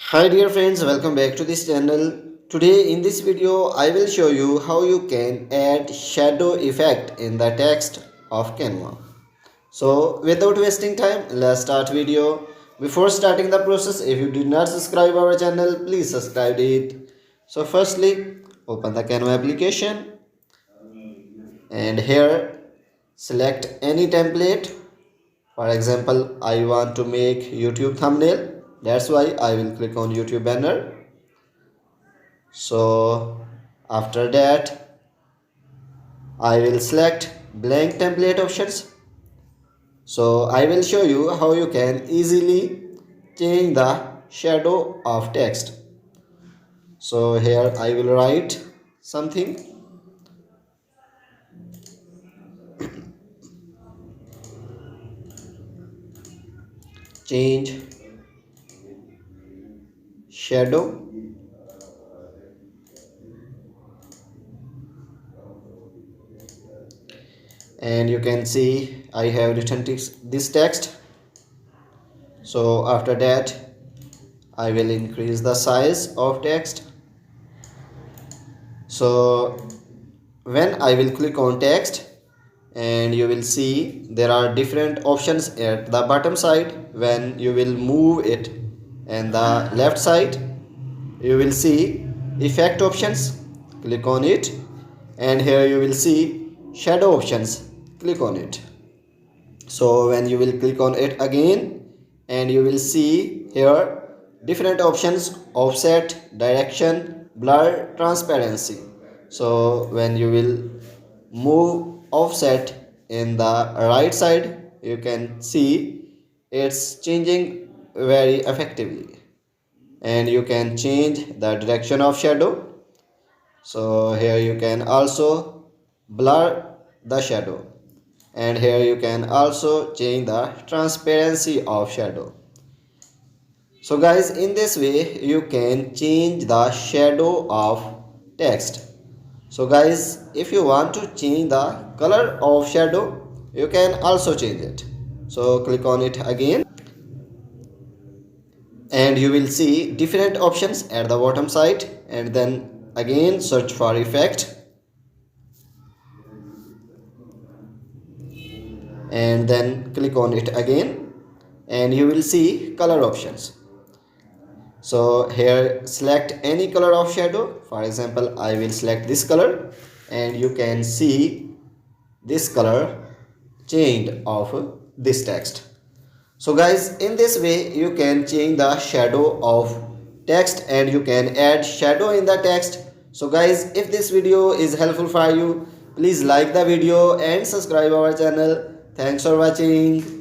Hi dear friends, welcome back to this channel. Today in this video I will show you how you can add shadow effect in the text of Canva. So without wasting time, let's start video. Before starting the process, if you did not subscribe our channel, please subscribe it. So firstly, open the Canva application and here select any template. For example, I want to make YouTube thumbnail. That's why I will click on YouTube banner. So after that I will select blank template options. So I will show you how you can easily change the shadow of text. So here I will write something, change shadow, and you can see I have written this text. So after that I will increase the size of text. So when I will click on text, and you will see there are different options at the bottom side. When you will move it and the left side, you will see effect options, click on it, and here you will see shadow options, click on it. So when you will click on it again, and you will see here different options: offset, direction, blur, transparency. So when you will move offset in the right side, you can see it's changing very effectively, and you can change the direction of shadow. So here you can also blur the shadow, and here you can also change the transparency of shadow. So guys, in this way you can change the shadow of text. So guys, if you want to change the color of shadow, you can also change it. So click on it again, and you will see different options at the bottom side, and then again search for effect, and then click on it again, and you will see color options. So here select any color of shadow. For example, I will select this color, and you can see this color changed of this text. So guys, in this way you can change the shadow of text, and you can add shadow in the text. So guys, if this video is helpful for you, please like the video and subscribe our channel. Thanks for watching.